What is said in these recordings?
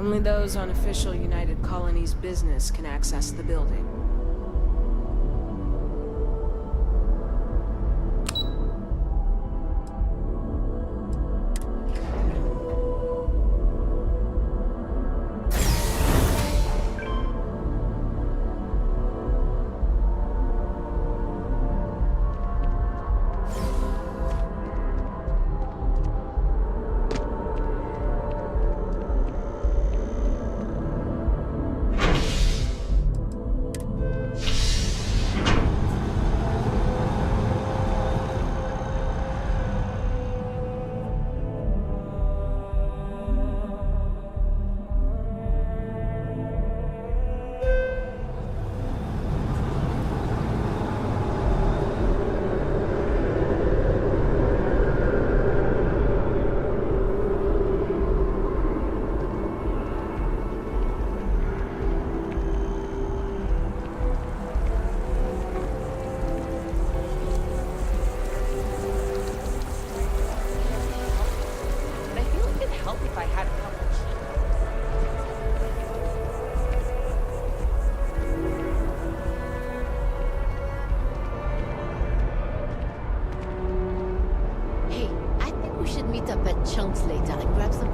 Only those on official United Colonies business can access the building.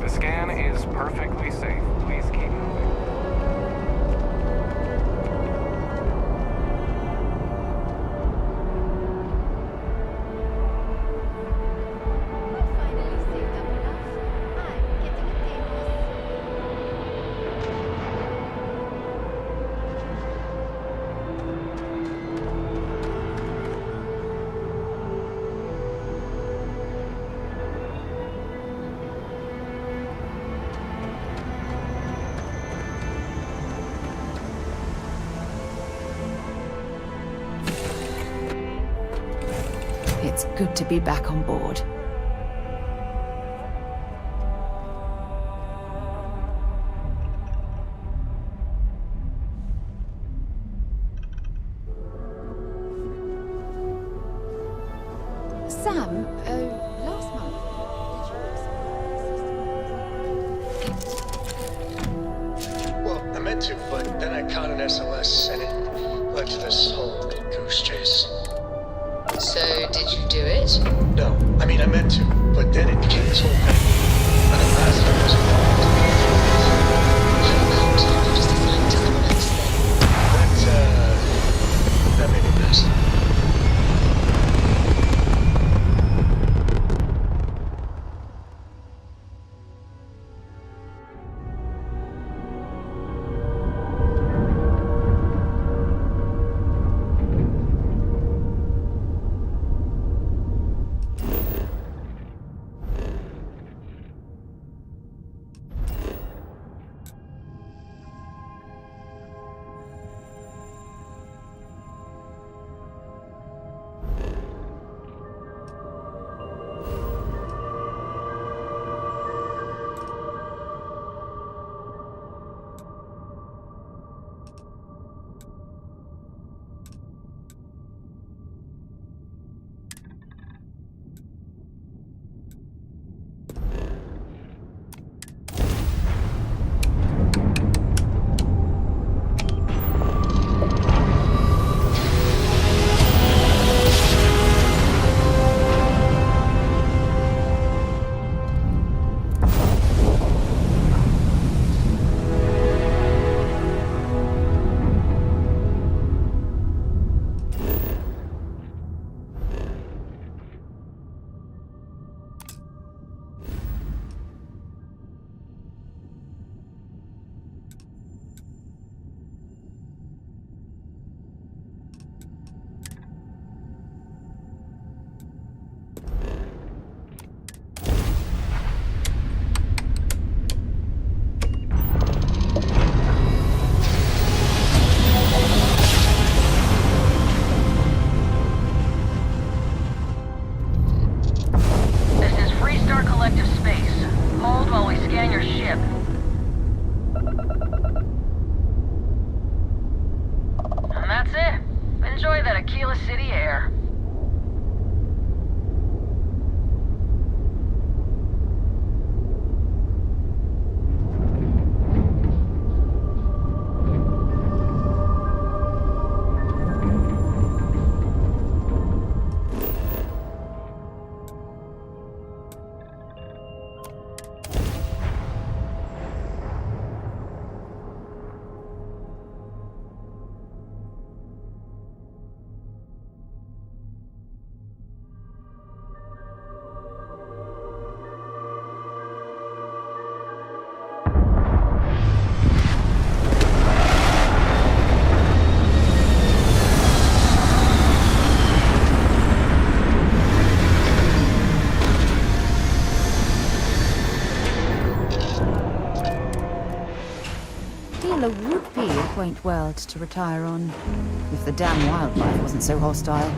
The scan is perfectly safe. Please keep moving. It's good to be back on board. Sam, last month, Well, I meant to, but then I caught an SOS and it led to this whole goose chase. So, did you do it? No, I mean I meant to, but then it became this whole thing. And at last I was involved. How about you just assigned to someone else then? That made me mess. quaint world to retire on. If the damn wildlife wasn't so hostile.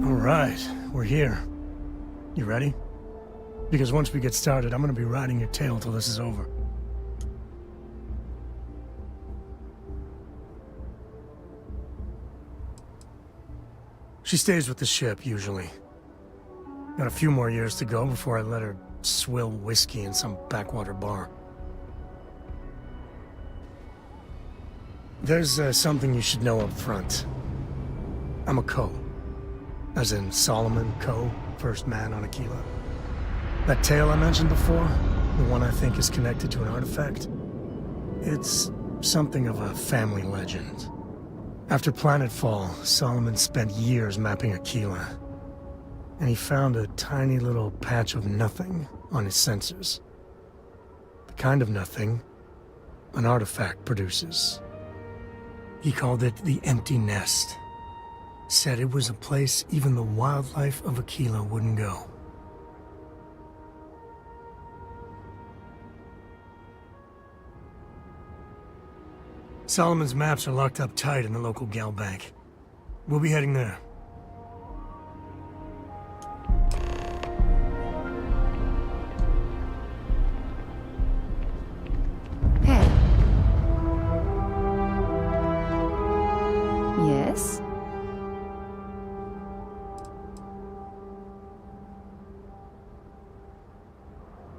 Right, we're here. You ready? Because once we get started, I'm gonna be riding your tail till this is over. She stays with the ship, usually. Got a few more years to go before I let her swill whiskey in some backwater bar. There's something you should know up front. I'm a Co. As in Solomon Co., first man on Aquila. That tale I mentioned before, the one I think is connected to an artifact, it's something of a family legend. After Planetfall, Solomon spent years mapping Aquila, and he found a tiny little patch of nothing on his sensors. The kind of nothing an artifact produces. He called it the Empty Nest. Said it was a place even the wildlife of Aquila wouldn't go. Solomon's maps are locked up tight in the local gal bank. We'll be heading there. Hey. Yes?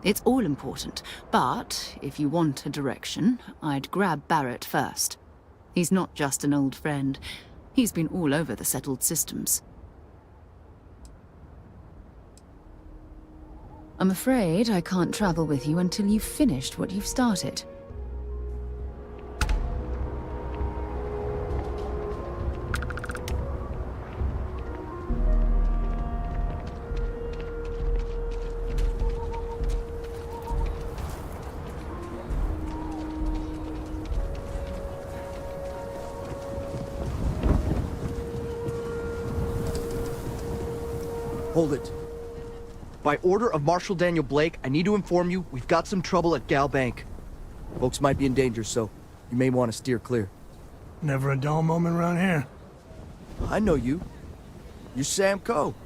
It's all important, but if you want a direction, I'd grab Barrett first. He's not just an old friend. He's been all over the settled systems. I'm afraid I can't travel with you until you've finished what you've started. Hold it. By order of Marshal Daniel Blake, I need to inform you we've got some trouble at Gal Bank. Folks might be in danger, so you may want to steer clear. Never a dull moment around here. I know you. You're Sam Coe.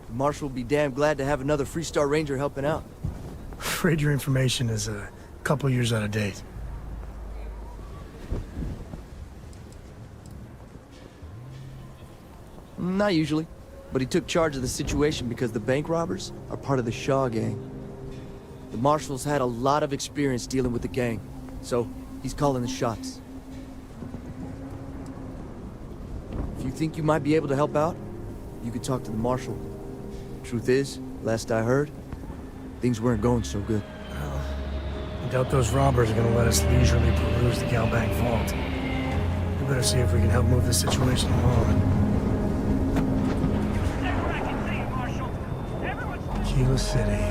The Marshal will be damn glad to have another Freestar Ranger helping out. Afraid your information is a couple years out of date. Not usually. But he took charge of the situation because the bank robbers are part of the Shaw gang. The Marshal's had a lot of experience dealing with the gang, so he's calling the shots. If you think you might be able to help out, you could talk to the Marshal. Truth is, last I heard, things weren't going so good. I doubt those robbers are gonna let us leisurely peruse the Galbank vault. It better see if we can help move the situation along. Kilo City.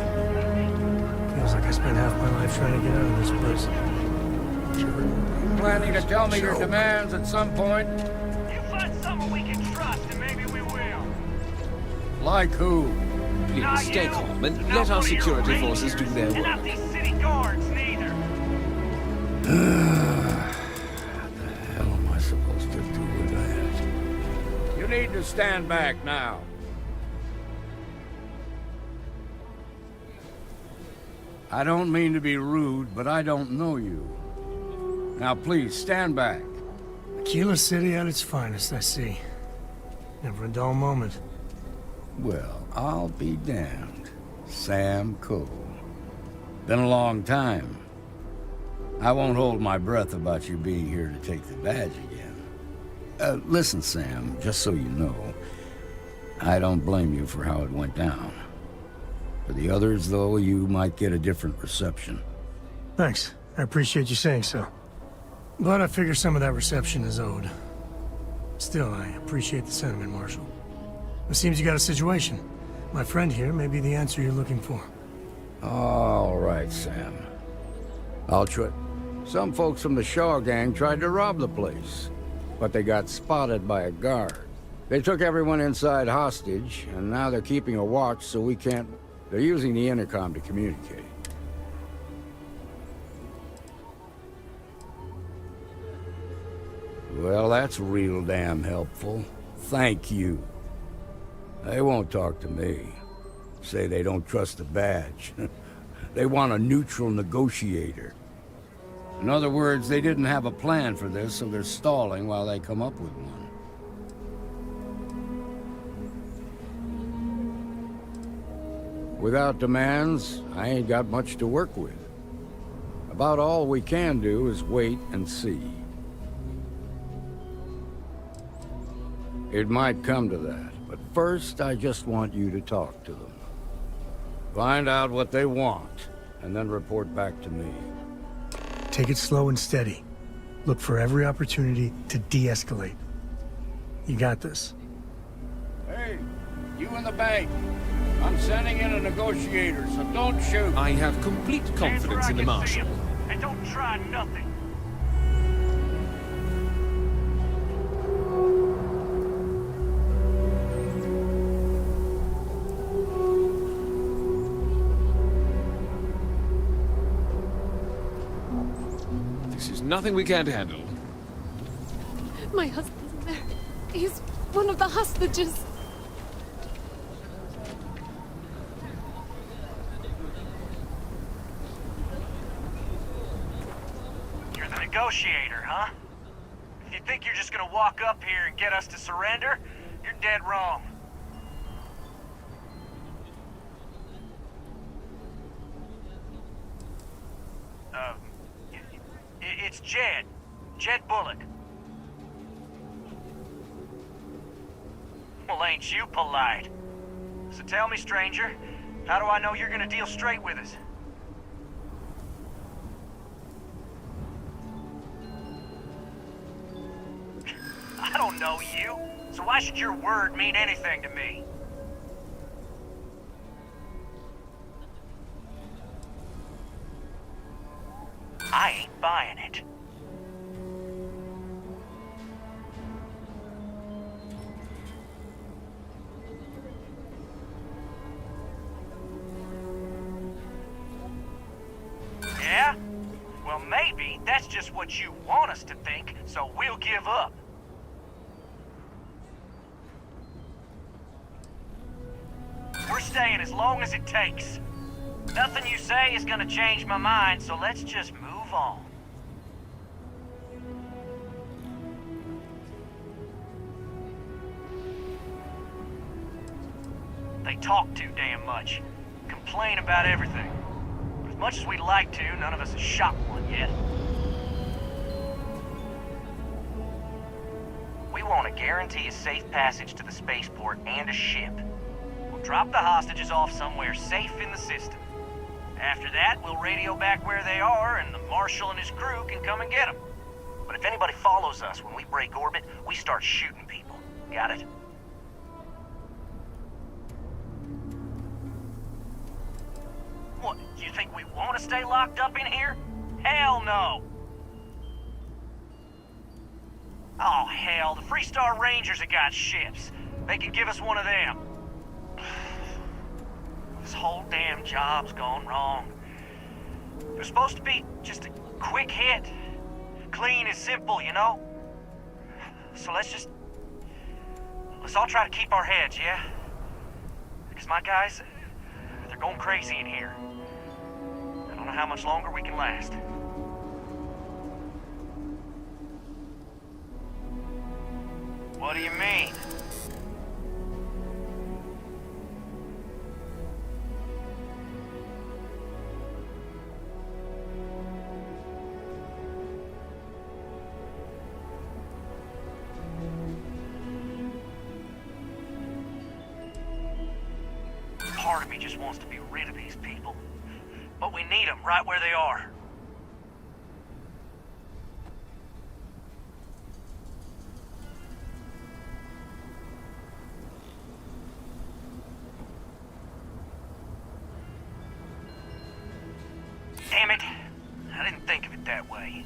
Feels like I spent half my life trying to get out of this place. Planning to tell me your demands at some point? You find someone we can trust, and maybe we will. Like who? Not Please stay you, calm and not let our one of your security rangers, forces do their and not work. these city guards, neither. How am I supposed to do with that? You need to stand back now. I don't mean to be rude, but I don't know you. Now please, stand back. Kilo City at its finest, I see. Never a dull moment. Well, I'll be damned. Sam Cole. Been a long time. I won't hold my breath about you being here to take the badge again. Listen, Sam, just so you know, I don't blame you for how it went down. For the others, though, you might get a different reception. Thanks. I appreciate you saying so. But I figure some of that reception is owed. Still, I appreciate the sentiment, Marshal. It seems you got a situation. My friend here may be the answer you're looking for. All right, Sam. I'll try. Some folks from the Shaw gang tried to rob the place, but they got spotted by a guard. They took everyone inside hostage, and now they're keeping a watch so we can't... They're using the intercom to communicate. Well, that's real damn helpful. Thank you. They won't talk to me. Say they don't trust the badge. They want a neutral negotiator. In other words, they didn't have a plan for this, so they're stalling while they come up with one. Without demands, I ain't got much to work with. About all we can do is wait and see. It might come to that, but first I just want you to talk to them. Find out what they want, and then report back to me. Take it slow and steady. Look for every opportunity to de-escalate. You got this. Hey, you in the bank. I'm sending in a negotiator, so don't shoot. I have complete confidence in the Marshal. And don't try nothing. This is nothing we can't handle. My husband's in there. He's one of the hostages. You're the negotiator, huh? If you think you're just gonna walk up here and get us to surrender, you're dead wrong. It's Jed. Jed Bullock. Well, ain't you polite? So tell me, stranger, how do I know you're gonna deal straight with us? I don't know you, so why should your word mean anything to me? I ain't buying it. Yeah? Well, maybe that's just what you want us to think, so we'll give up. We're staying as long as it takes. Nothing you say is gonna change my mind, so let's just move on. They talk too damn much. Complain about everything. But as much as we'd like to, none of us has shot one yet. We want to guarantee a safe passage to the spaceport and a ship. We'll drop the hostages off somewhere safe in the system. After that, we'll radio back where they are, and the Marshal and his crew can come and get them. But if anybody follows us when we break orbit, we start shooting people. Got it? What, you think we want to stay locked up in here? Hell no! Oh, hell, the Freestar Rangers have got ships. They can give us one of them. This whole damn job's gone wrong. It was supposed to be just a quick hit. Clean and simple, you know? So let's all try to keep our heads, yeah? Because my guys, they're going crazy in here. I don't know how much longer we can last. What do you mean? Part of me just wants to be rid of these people. But we need them right where they are. Damn it. I didn't think of it that way.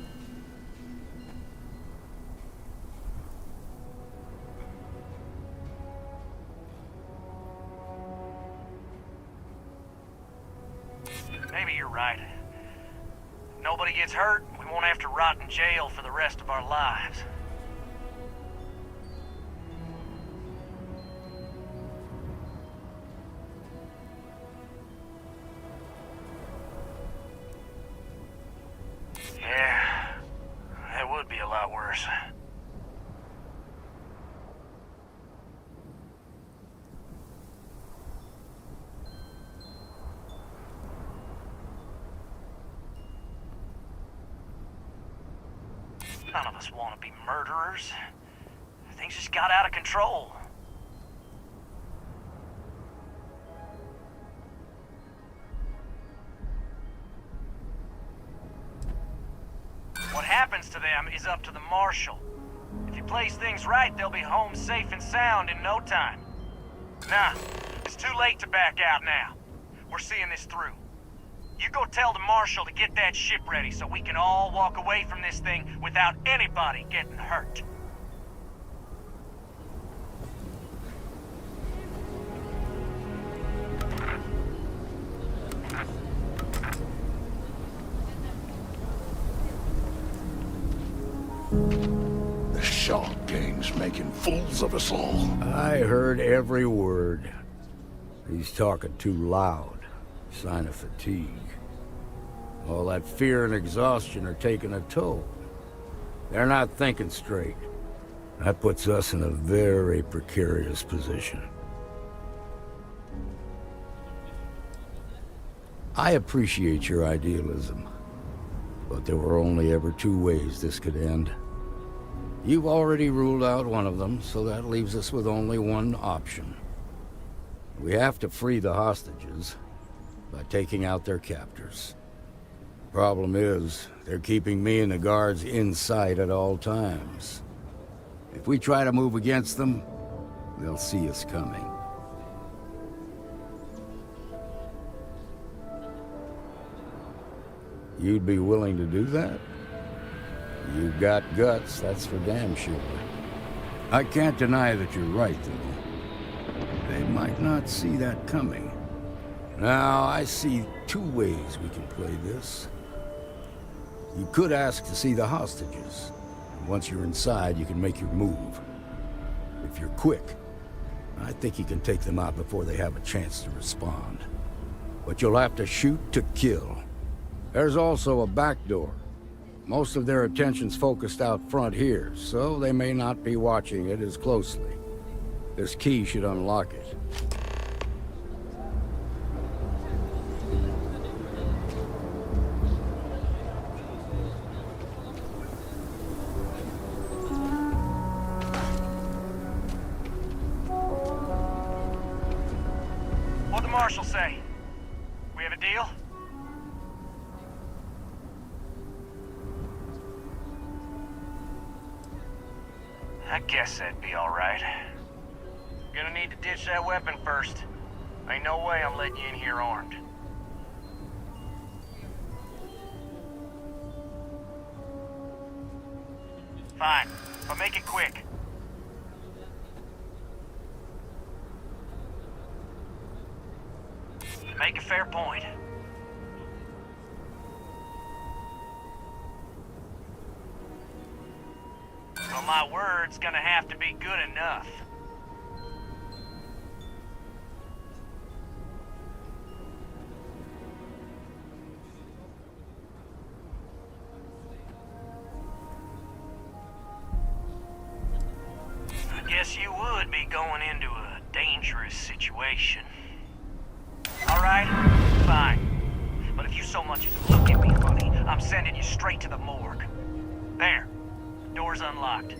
Maybe you're right. If nobody gets hurt, we won't have to rot in jail for the rest of our lives. Yeah, that would be a lot worse. None of us want to be murderers. Things just got out of control. What happens to them is up to the Marshal. If he plays things right, they'll be home safe and sound in no time. Nah, it's too late to back out now. We're seeing this through. You go tell the Marshal to get that ship ready so we can all walk away from this thing without anybody getting hurt. The Shark Gang's making fools of us all. I heard every word. He's talking too loud. Sign of fatigue. All that fear and exhaustion are taking a toll. They're not thinking straight. That puts us in a very precarious position. I appreciate your idealism, but there were only ever two ways this could end. You've already ruled out one of them, so that leaves us with only one option. We have to free the hostages by taking out their captors. Problem is, they're keeping me and the guards in sight at all times. If we try to move against them, they'll see us coming. You'd be willing to do that? You've got guts, that's for damn sure. I can't deny that you're right, though. They might not see that coming. Now, I see two ways we can play this. You could ask to see the hostages. Once you're inside, you can make your move. If you're quick, I think you can take them out before they have a chance to respond. But you'll have to shoot to kill. There's also a back door. Most of their attention's focused out front here, so they may not be watching it as closely. This key should unlock it. What'd the Marshal say? We have a deal? I guess that'd be alright. Gonna need to ditch that weapon first. Ain't no way I'm letting you in here armed. Fine, but make it quick. Make a fair point. Well, my word's gonna have to be good enough. I guess you would be going into a dangerous situation. Alright, fine. But if you so much as look at me funny, I'm sending you straight to the morgue. There. Door's unlocked.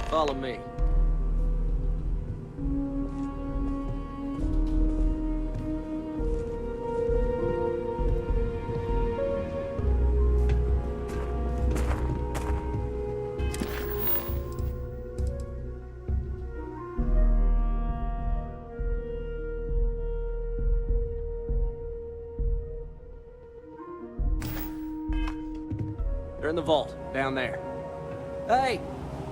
Follow me. They're in the vault, down there. Hey!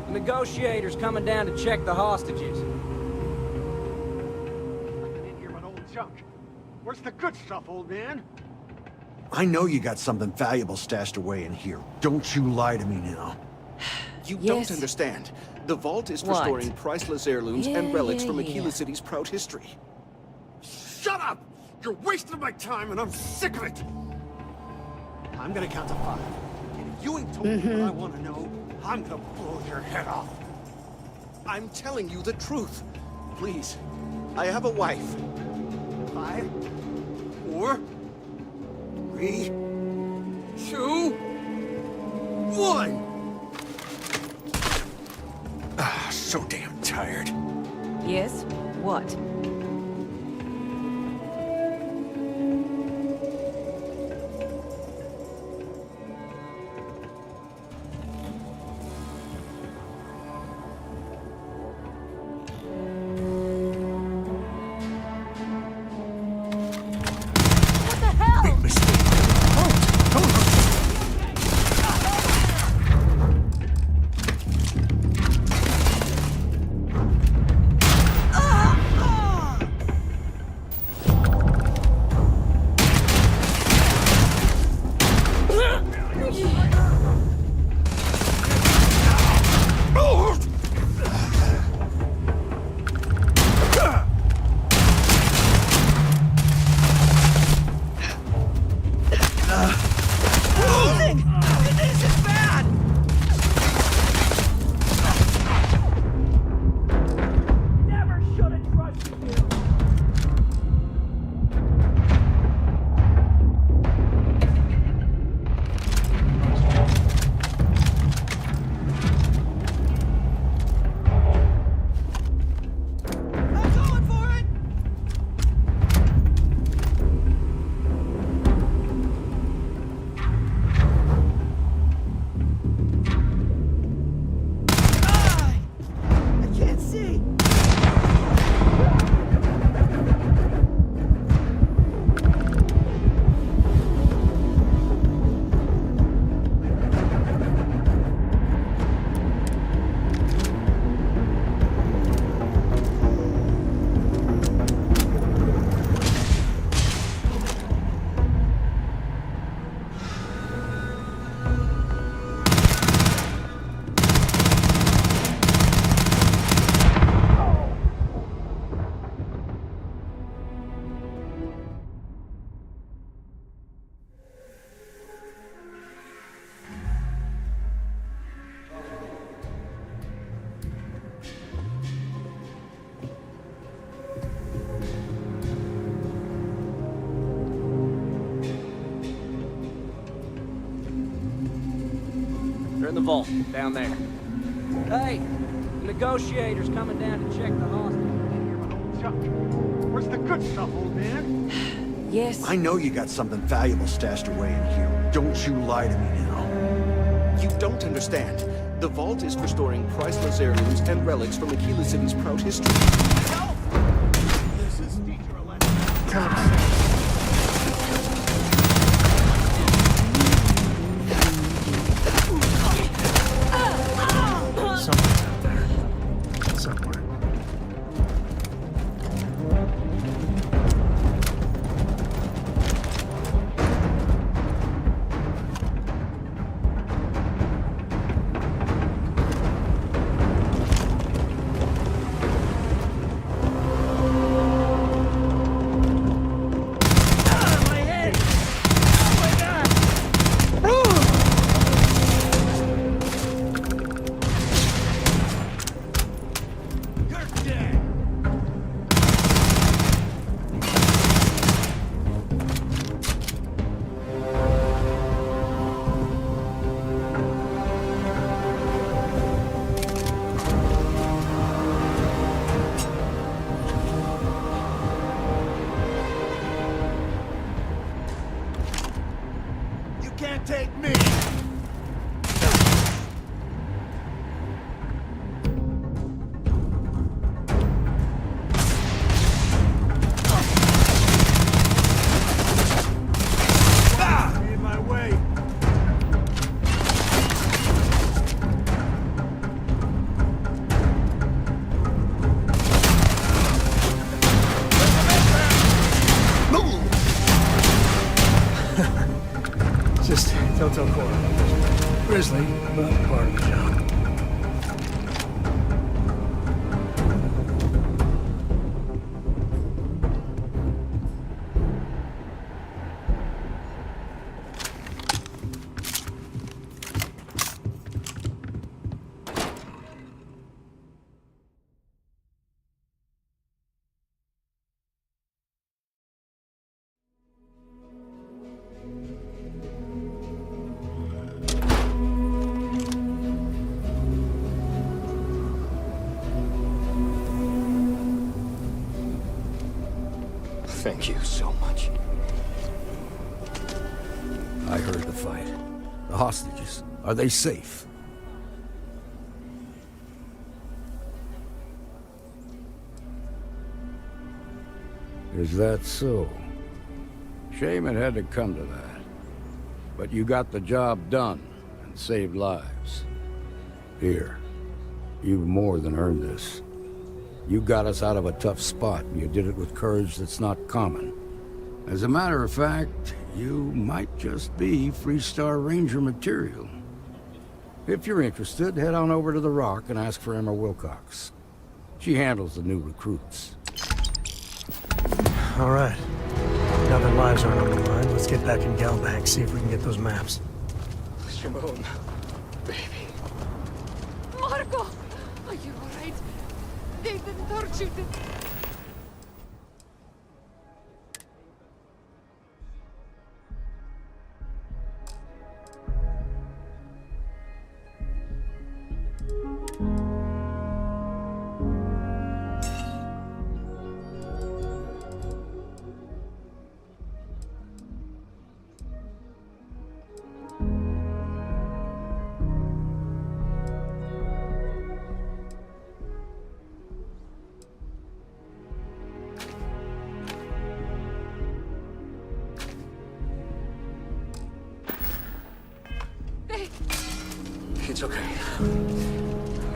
The negotiator's coming down to check the hostages. Nothing in here but old junk. Where's the good stuff, old man? I know you got something valuable stashed away in here. Don't you lie to me now. You don't understand. The vault is for What? storing priceless heirlooms and relics from Aquila City's proud history. Shut up! You're wasting my time and I'm sick of it! I'm gonna count to 5. And if you ain't told me what I want to know, I'm gonna blow your head off. I'm telling you the truth. Please, I have a wife. 5, 4, 3, 2, 1! Ah, so damn tired. Yes? What? Big mistake. Don't hurt They're in the vault, down there. Hey! The negotiator's coming down to check the hostages. stuff? Where's the good stuff, old man? Yes. I know you got something valuable stashed away in here. Don't you lie to me now. You don't understand. The vault is for storing priceless heirlooms and relics from Aquila City's proud history. This is teacher Alexis. Something's out there. Somewhere. Take me! Made my way. Just Toto Cora. Grizzly, but part of the job. Thank you so much. I heard the fight. The hostages, are they safe? Is that so? Shame it had to come to that. But you got the job done and saved lives. Here, you've more than earned this. You got us out of a tough spot, and you did it with courage that's not common. As a matter of fact, you might just be Freestar Ranger material. If you're interested, head on over to the Rock and ask for Emma Wilcox. She handles the new recruits. All right. Now that lives aren't on the line, let's get back in Galbank, see if we can get those maps. Shimon, baby. Marco! Are you alright? They didn't hurt you, did they? It's okay.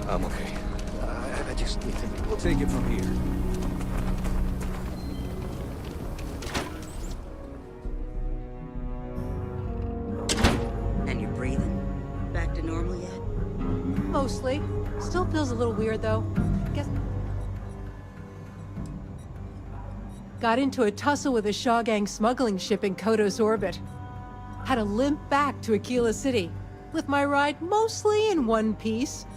I'm okay. I just need to... We'll take it from here. And you're breathing? Back to normal yet? Mostly. Still feels a little weird, though. Guess... Got into a tussle with a Shaw Gang smuggling ship in Kodos orbit. Had to limp back to Aquila City, with my ride mostly in one piece.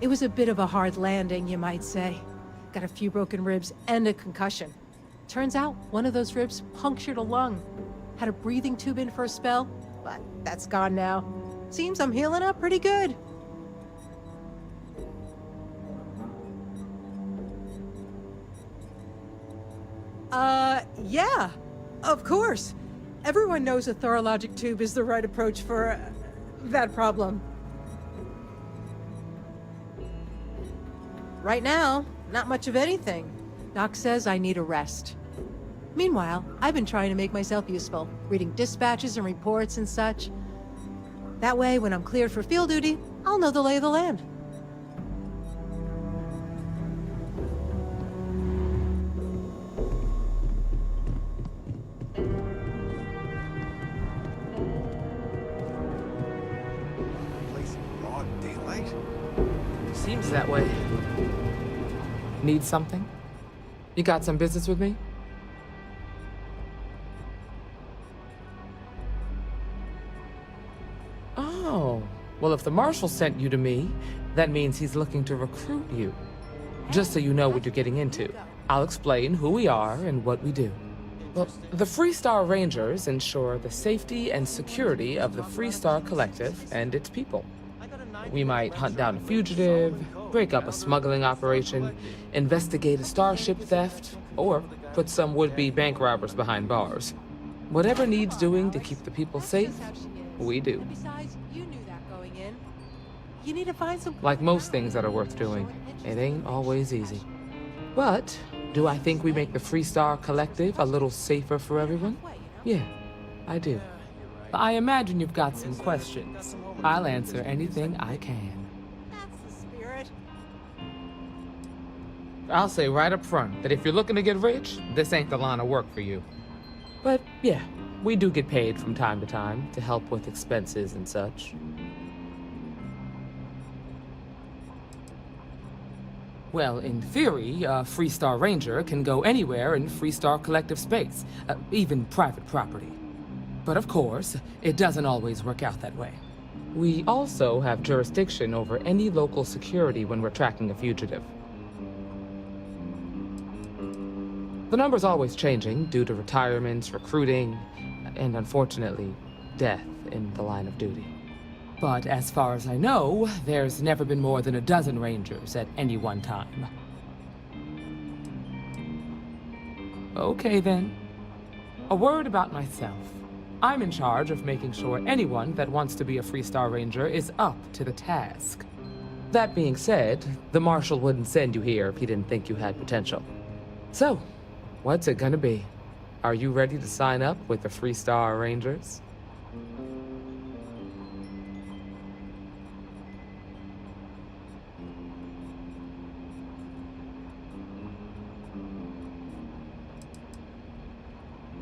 It was a bit of a hard landing, you might say. Got a few broken ribs and a concussion. Turns out one of those ribs punctured a lung. Had a breathing tube in for a spell, but that's gone now. Seems I'm healing up pretty good. Yeah, of course. Everyone knows a thorologic tube is the right approach for that problem. Right now, not much of anything. Doc says I need a rest. Meanwhile, I've been trying to make myself useful, reading dispatches and reports and such. That way, when I'm cleared for field duty, I'll know the lay of the land. Place in broad daylight? Seems that way. Need something? You got some business with me? Oh, well, if the Marshal sent you to me, that means he's looking to recruit you. Just so you know what you're getting into, I'll explain who we are and what we do. Well, the Freestar Rangers ensure the safety and security of the Freestar Collective and its people. We might hunt down a fugitive, break up a smuggling operation, investigate a starship theft, or put some would-be bank robbers behind bars. Whatever needs doing to keep the people safe, we do. Besides, you knew that going in. You need to find some... Like most things that are worth doing, it ain't always easy. But do I think we make the Freestar Collective a little safer for everyone? Yeah, I do. I imagine you've got some questions. I'll answer anything I can. That's the spirit. I'll say right up front that if you're looking to get rich, this ain't the line of work for you. But yeah, we do get paid from time to time to help with expenses and such. Well, in theory, a Freestar Ranger can go anywhere in Freestar Collective space, even private property. But of course, it doesn't always work out that way. We also have jurisdiction over any local security when we're tracking a fugitive. The number's always changing due to retirements, recruiting, and unfortunately, death in the line of duty. But as far as I know, there's never been more than a dozen Rangers at any one time. Okay then. A word about myself. I'm in charge of making sure anyone that wants to be a Freestar Ranger is up to the task. That being said, the Marshal wouldn't send you here if he didn't think you had potential. So, what's it gonna be? Are you ready to sign up with the Freestar Rangers?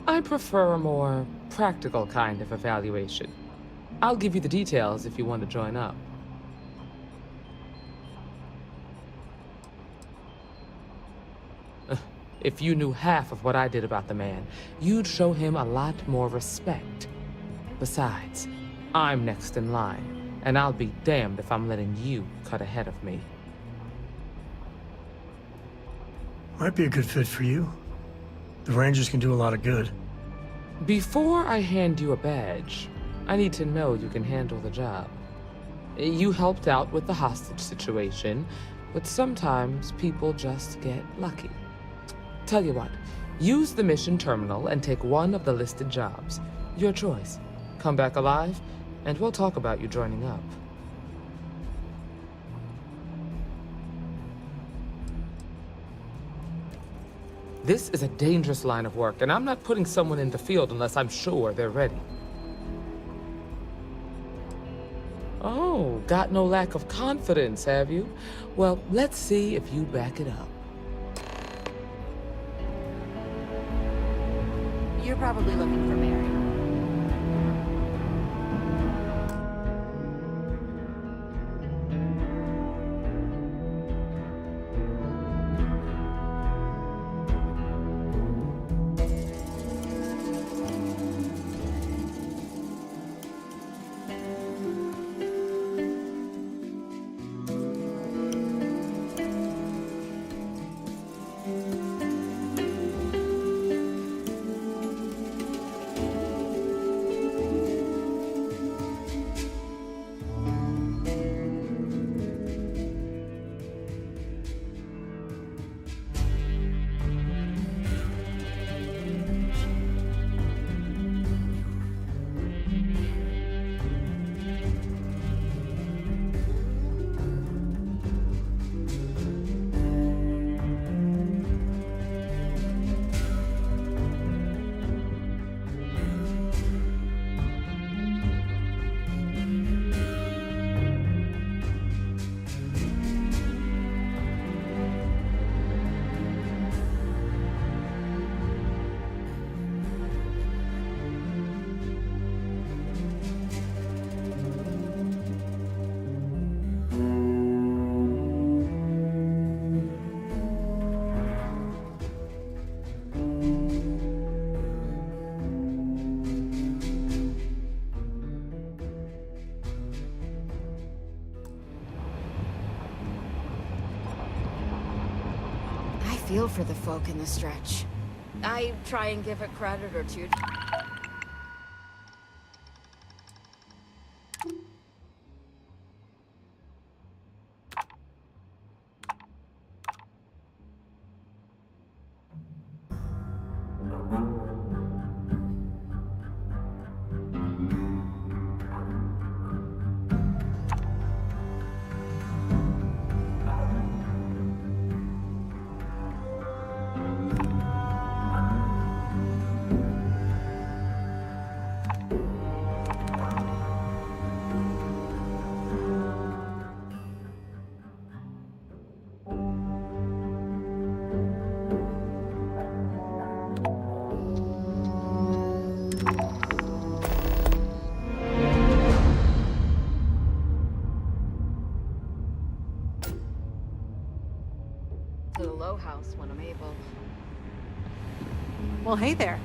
I prefer a more practical kind of evaluation. I'll give you the details if you want to join up. If you knew half of what I did about the man, you'd show him a lot more respect. Besides, I'm next in line, and I'll be damned if I'm letting you cut ahead of me. Might be a good fit for you. The Rangers can do a lot of good. Before I hand you a badge, I need to know you can handle the job. You helped out with the hostage situation, but sometimes people just get lucky. Tell you what, use the mission terminal and take one of the listed jobs. Your choice. Come back alive, and we'll talk about you joining up. This is a dangerous line of work, and I'm not putting someone in the field unless I'm sure they're ready. Oh, got no lack of confidence, have you? Well, let's see if you back it up. You're probably looking for Mary. feel for the folk in the stretch. I try and give it credit or two. To the low house when I'm able. Well, hey there.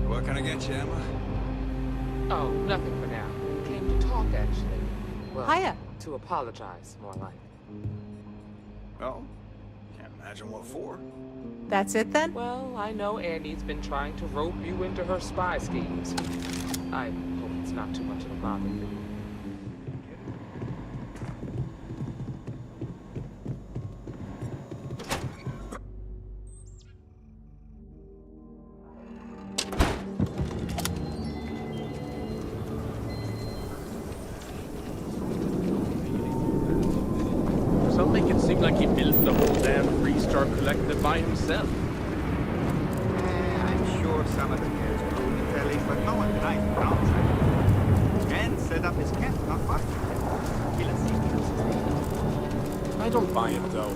What can I get you, Emma? Oh, nothing for now. Came to talk, actually. Well, Hiya. to apologize, more like. Well, can't imagine what for. That's it then? Well, I know Annie's been trying to rope you into her spy schemes. I hope it's not too much of a bother for you. Some make it seem like he built the whole damn Freestar Collective by himself. I'm sure some of the kids do, Telly, but no one tries to bounce it. And set up his camp not far from here. I don't buy it, though.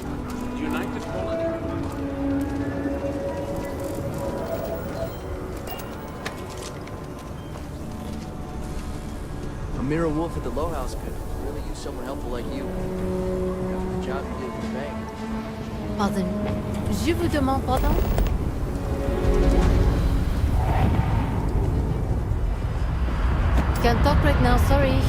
United Colony? Amira Wolf at the Low House could really use someone helpful like you. After the job you did with the bank. Pardon. Je vous demande pardon? Can't talk right now, sorry.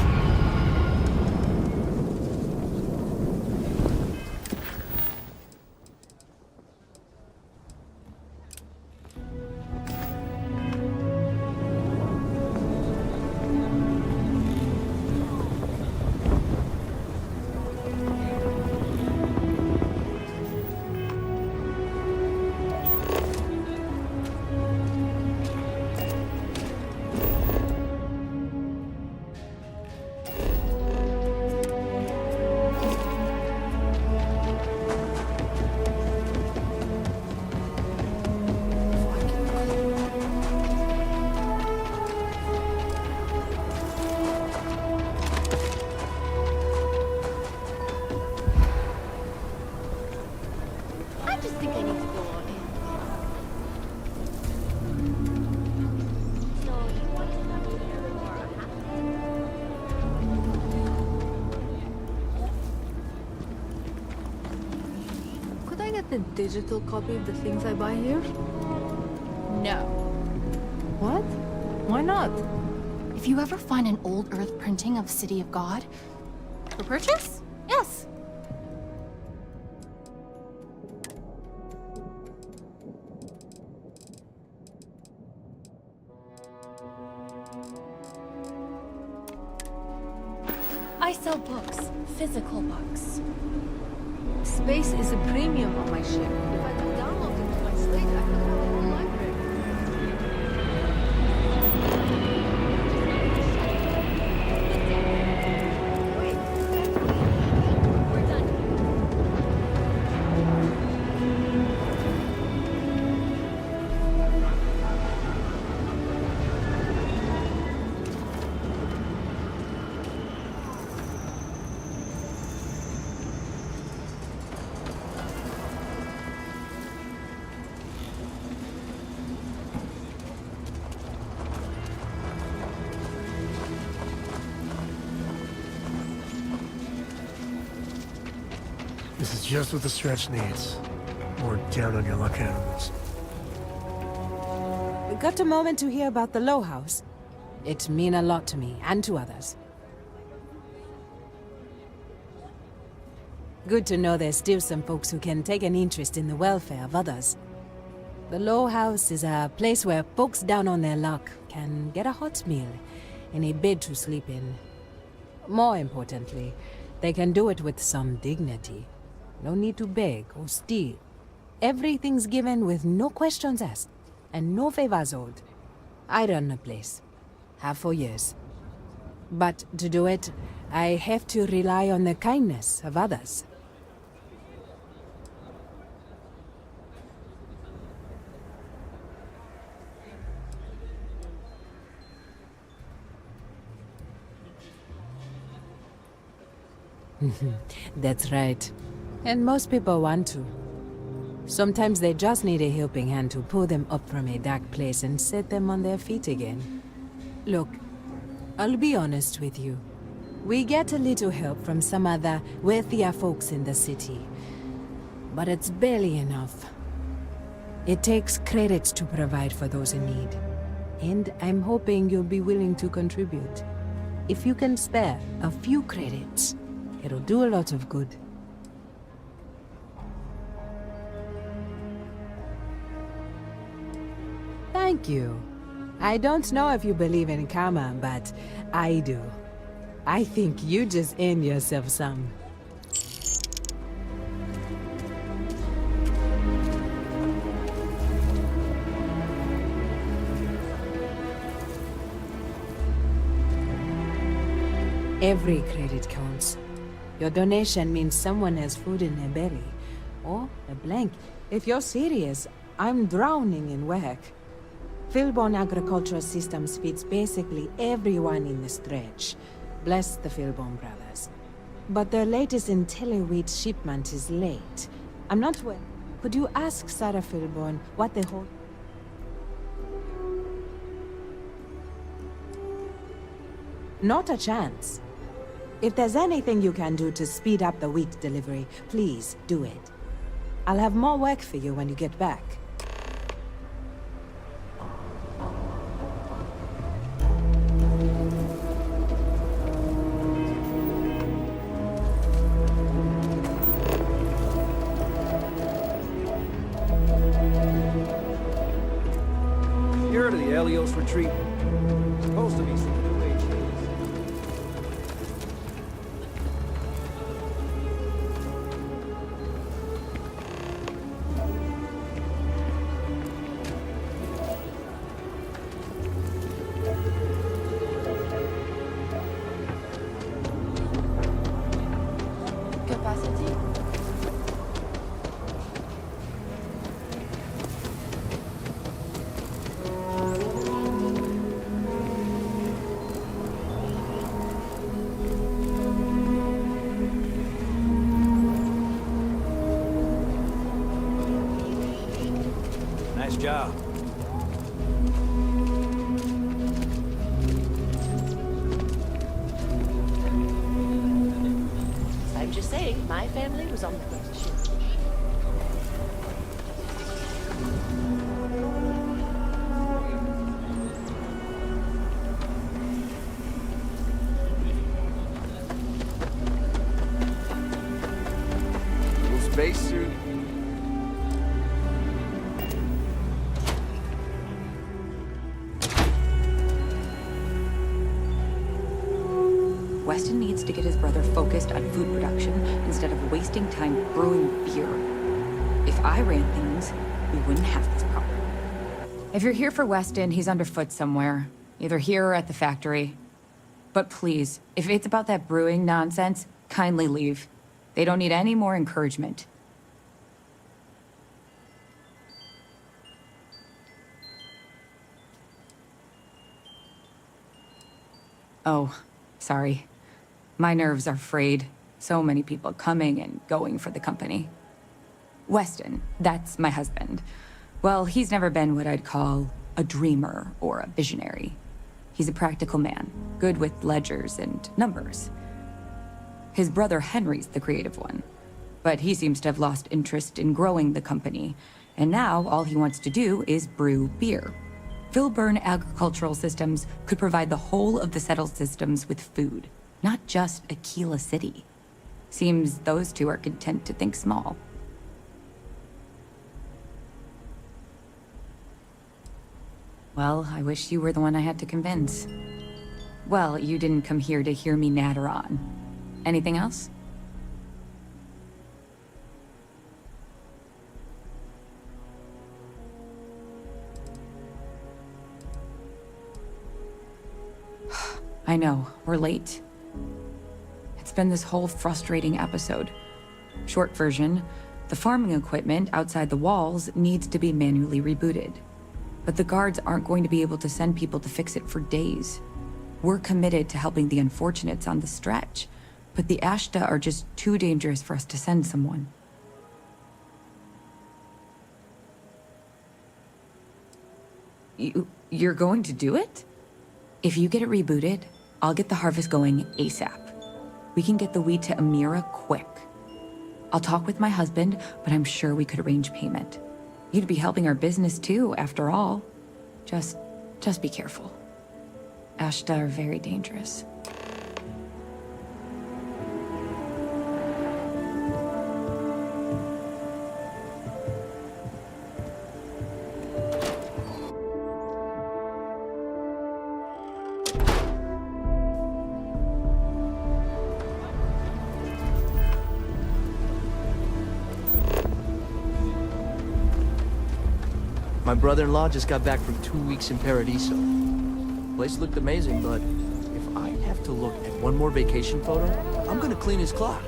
The digital copy of the things I buy here? No. What? Why not? If you ever find an old Earth printing of City of God, for purchase? Yes. I sell books, physical books. Space is a premium on my ship. If I could download it to my slate, I could have a whole This is just what the stretch needs. More down on your luck animals. Got a moment to hear about the Low House? It mean a lot to me, and to others. Good to know there's still some folks who can take an interest in the welfare of others. The Low House is a place where folks down on their luck can get a hot meal and a bed to sleep in. More importantly, they can do it with some dignity. No need to beg or steal. Everything's given with no questions asked, and no favors owed. I run the place. Have for years. But to do it, I have to rely on the kindness of others. That's right. And most people want to. Sometimes they just need a helping hand to pull them up from a dark place and set them on their feet again. Look, I'll be honest with you. We get a little help from some other wealthier folks in the city. But it's barely enough. It takes credits to provide for those in need. And I'm hoping you'll be willing to contribute. If you can spare a few credits, it'll do a lot of good. Thank you. I don't know if you believe in karma, but I do. I think you just earned yourself some. Every credit counts. Your donation means someone has food in their belly. Or a blanket. If you're serious, I'm drowning in work. Philborn agricultural systems feeds basically everyone in the stretch. Bless the Philborn brothers. But their latest IntelliWheat shipment is late. I'm not well. Could you ask Sarah Philborn what the whole... Not a chance. If there's anything you can do to speed up the wheat delivery, please do it. I'll have more work for you when you get back. You heard of the Elios retreat? Supposed to be some new age healers. Capacity. Nice job. I'm just saying, my family was on the first ship. Little spacesuit. Weston needs to get his brother focused on food production instead of wasting time brewing beer. If I ran things, we wouldn't have this problem. If you're here for Weston, he's underfoot somewhere. Either here or at the factory. But please, if it's about that brewing nonsense, kindly leave. They don't need any more encouragement. Oh, sorry. My nerves are frayed. So many people coming and going for the company. Weston, that's my husband. Well, he's never been what I'd call a dreamer or a visionary. He's a practical man, good with ledgers and numbers. His brother Henry's the creative one. But he seems to have lost interest in growing the company, and now all he wants to do is brew beer. Filburn Agricultural Systems could provide the whole of the settled systems with food, not just Aquila City. Seems those two are content to think small. Well, I wish you were the one I had to convince. Well, you didn't come here to hear me natter on. Anything else? I know, we're late. It's been this whole frustrating episode. Short version, the farming equipment outside the walls needs to be manually rebooted. But the guards aren't going to be able to send people to fix it for days. We're committed to helping the unfortunates on the stretch, but the Ashta are just too dangerous for us to send someone. You're going to do it? If you get it rebooted, I'll get the harvest going ASAP. We can get the wheat to Amira quick. I'll talk with my husband, but I'm sure we could arrange payment. You'd be helping our business too, after all. Just be careful. Ashta are very dangerous. My brother-in-law just got back from 2 weeks in Paradiso. Place looked amazing, but if I have to look at one more vacation photo, I'm gonna clean his clock.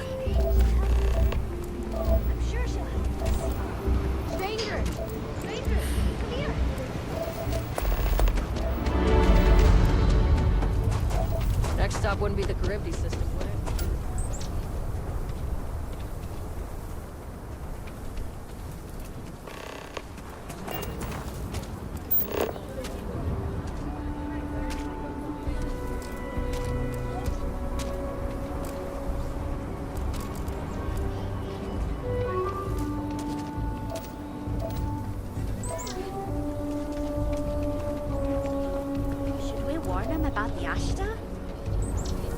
I'm sure she'll help us. Stranger! Stranger! Come here! Next stop wouldn't be the Charybdis system, would it?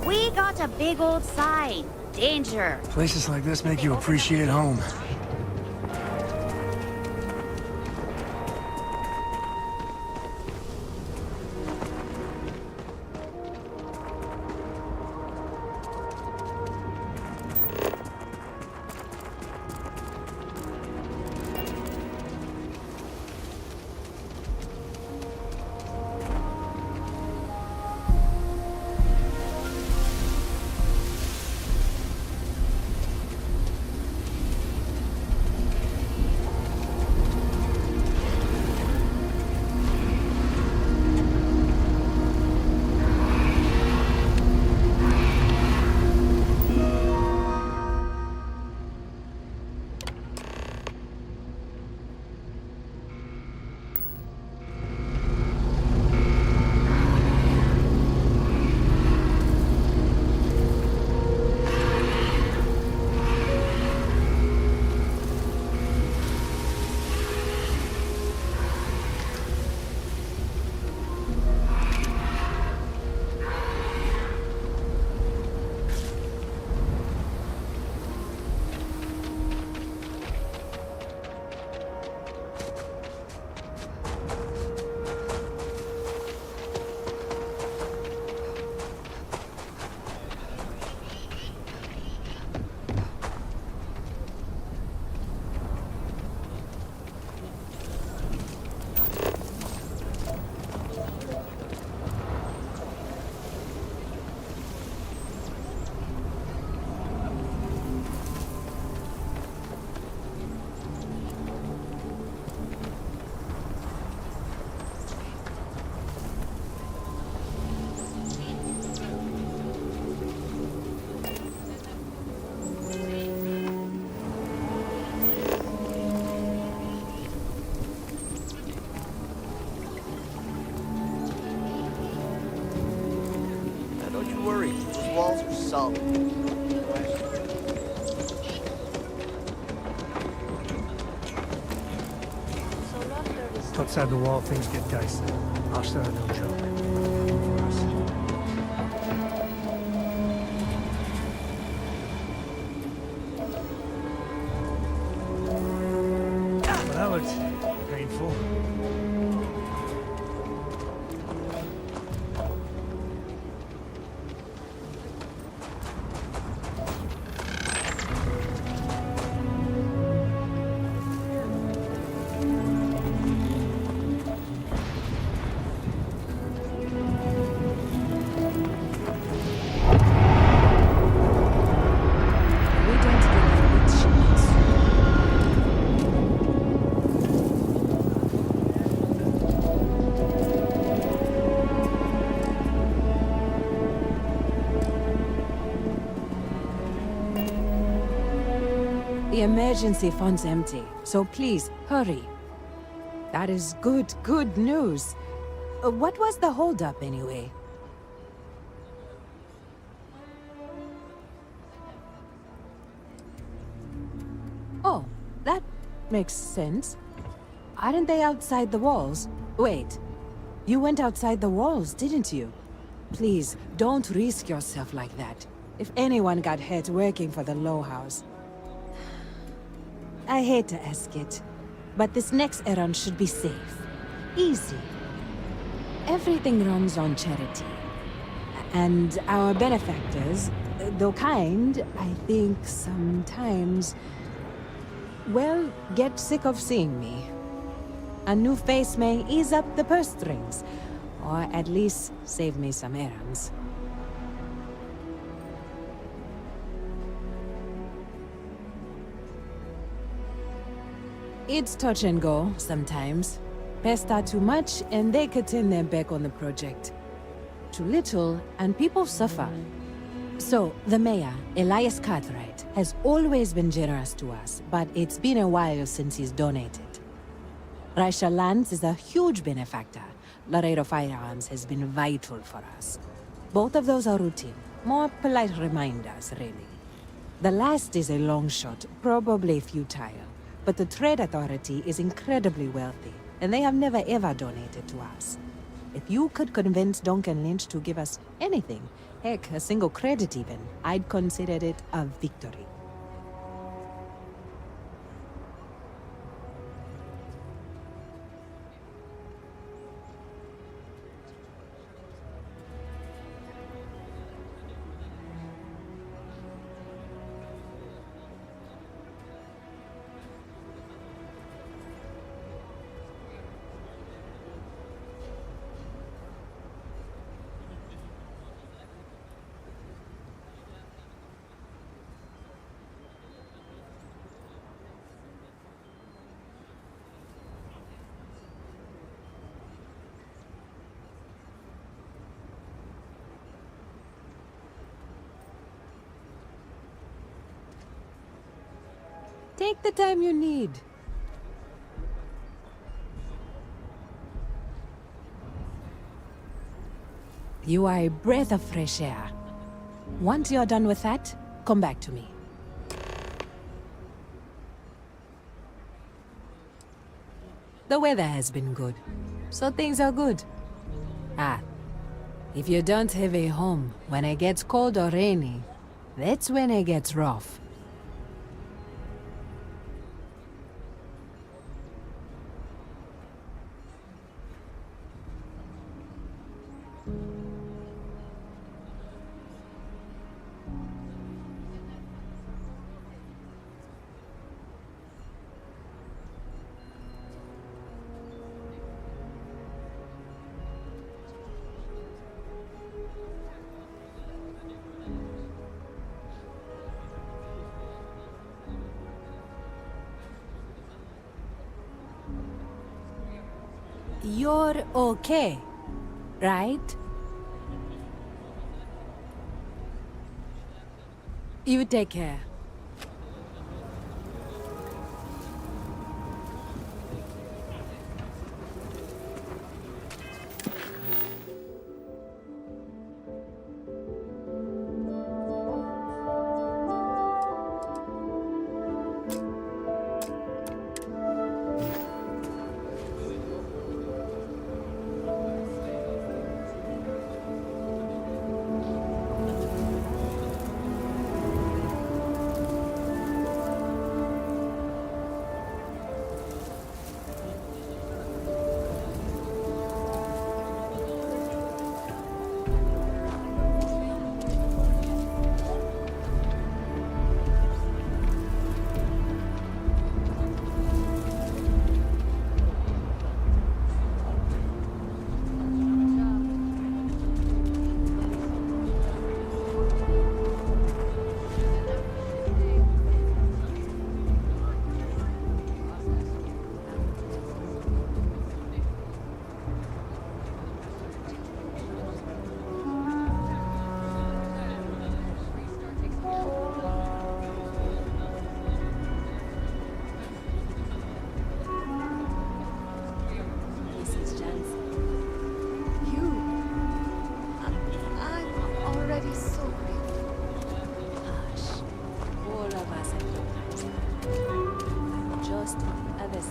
We got a big old sign. Danger. Places like this make you appreciate home. Worry, those walls are solid. Outside the wall, things get dicey. Hostile, no joke. Well, that looks painful. The emergency fund's empty, so please, hurry. That is good news. What was the holdup, anyway? Oh, that makes sense. Aren't they outside the walls? Wait, you went outside the walls, didn't you? Please, don't risk yourself like that. If anyone got hurt working for the Low House. I hate to ask it, but this next errand should be safe. Easy. Everything runs on charity. And our benefactors, though kind, I think sometimes, well, get sick of seeing me. A new face may ease up the purse strings, or at least save me some errands. It's touch and go, sometimes. Pester too much, and they could turn their back on the project. Too little, and people suffer. So, the mayor, Elias Cartwright, has always been generous to us, but it's been a while since he's donated. Raisha Lands is a huge benefactor. Laredo Firearms has been vital for us. Both of those are routine, more polite reminders, really. The last is a long shot, probably futile. But the Trade Authority is incredibly wealthy, and they have never ever donated to us. If you could convince Duncan Lynch to give us anything, heck, a single credit even, I'd consider it a victory. Take the time you need. You are a breath of fresh air. Once you're done with that, come back to me. The weather has been good, so things are good. Ah, if you don't have a home when it gets cold or rainy, that's when it gets rough. You're okay, right? You take care.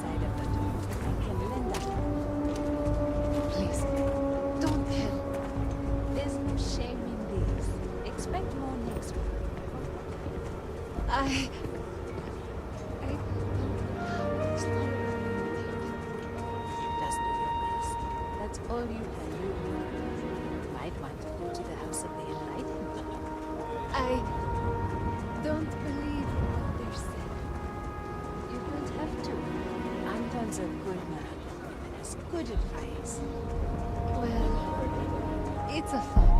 side of the door. I can lend a hand. Please, don't tell. There's no shame in this. Expect more next week. I just do your best. That's all you can do. You might want to go to the House of the Enlightened. I don't believe what they're saying. You don't have to. Anton's a good man and has good advice. Well, it's a thought.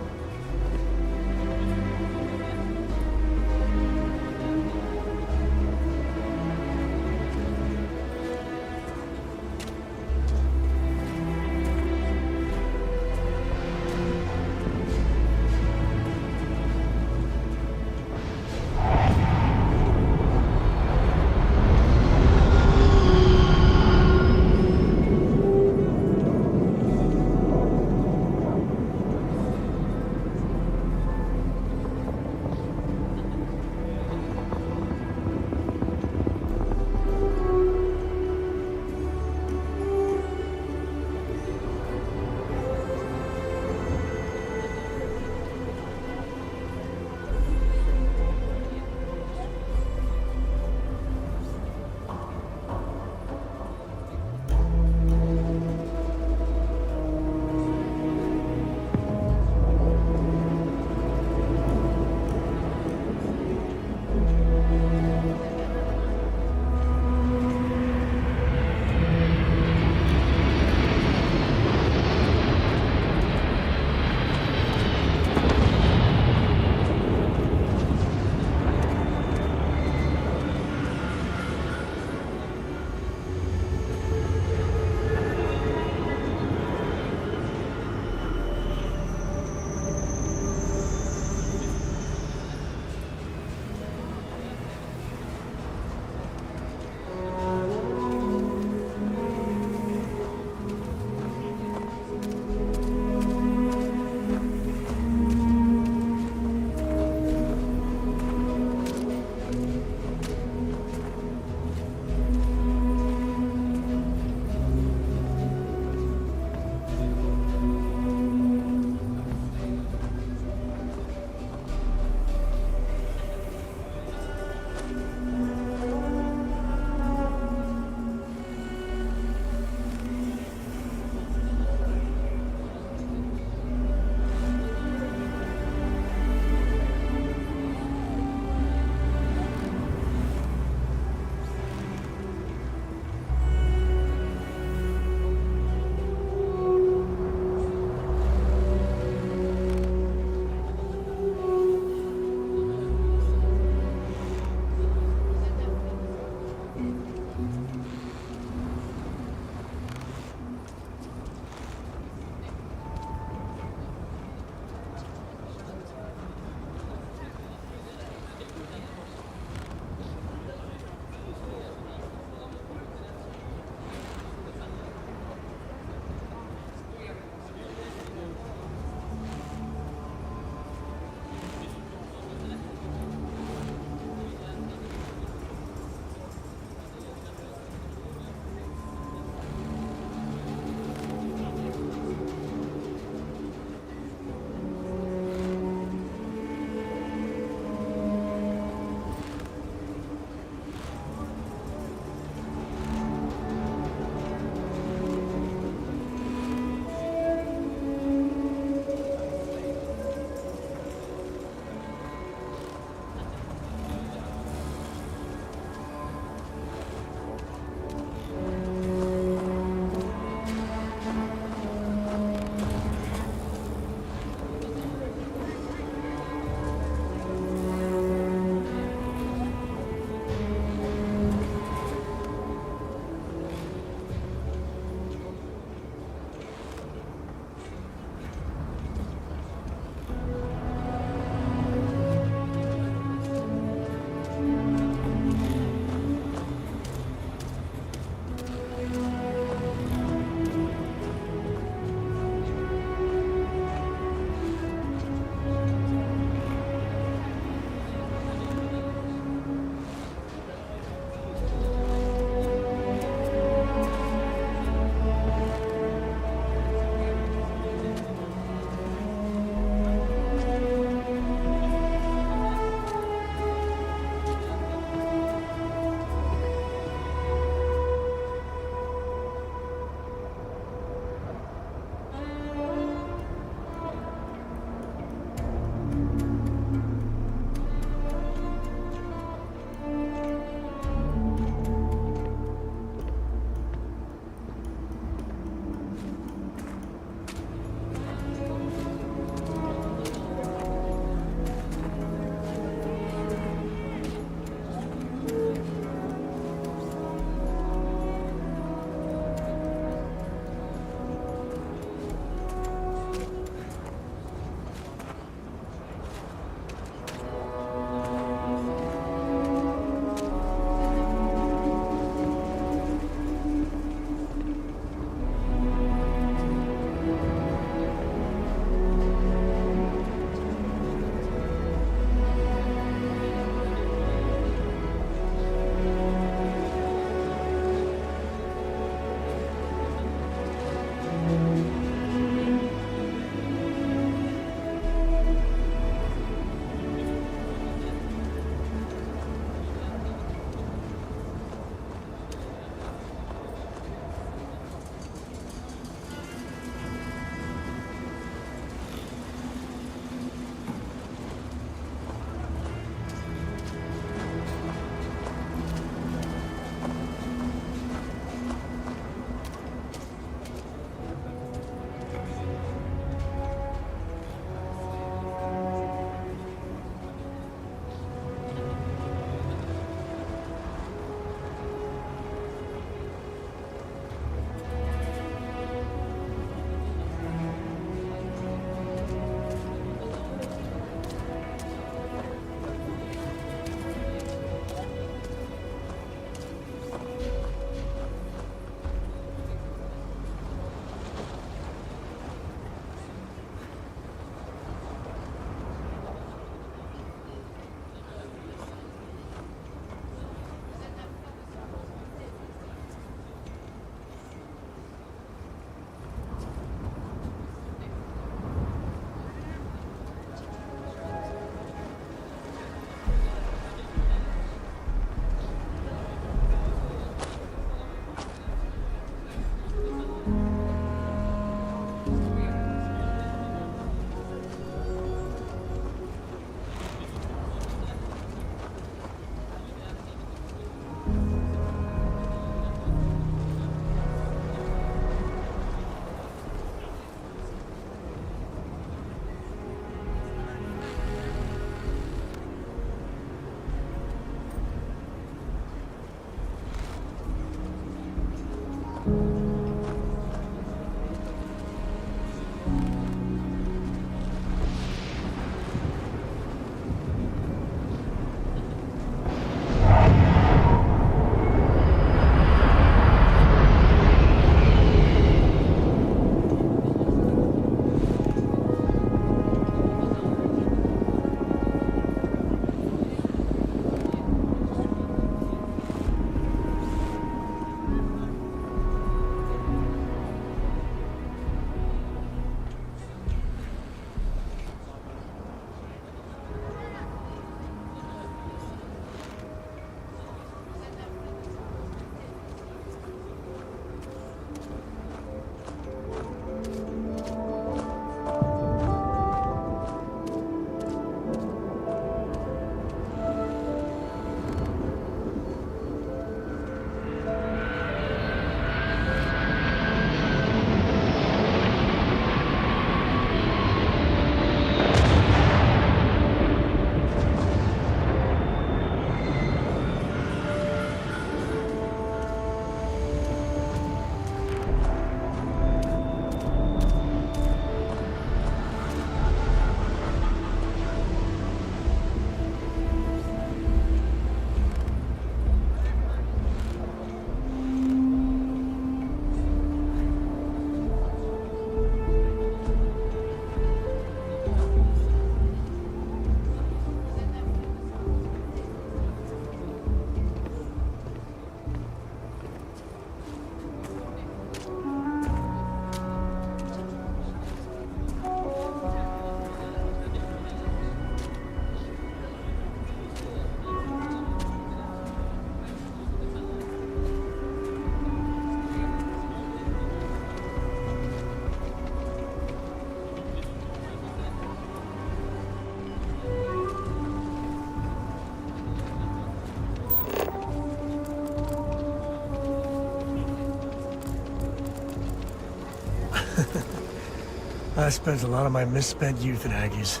I spent a lot of my misspent youth at Aggie's.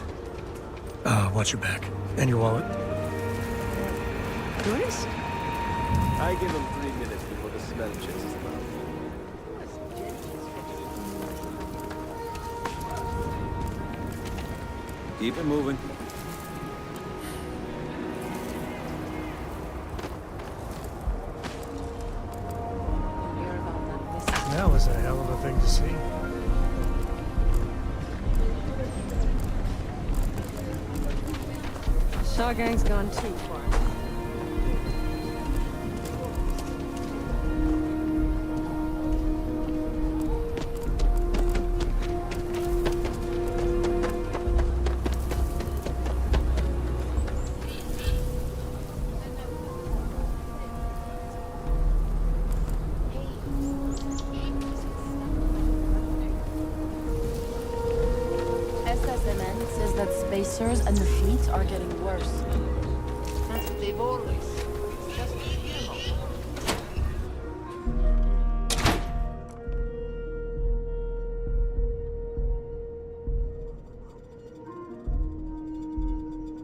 Watch your back. And your wallet. Tourist? I give him 3 minutes before the smell chases him out. Keep it moving. That was a hell of a thing to see. Shaw Gang's gone too far. SSMN says that spacers and the fleet are getting worse. That's what they've always said. It's just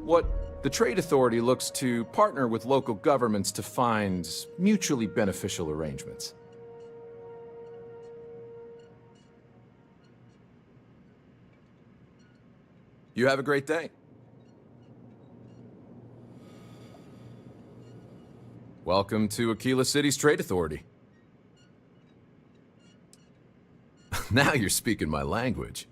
What the Trade Authority looks to partner with local governments to find mutually beneficial arrangements. You have a great day. Welcome to Aquila City's Trade Authority. Now you're speaking my language.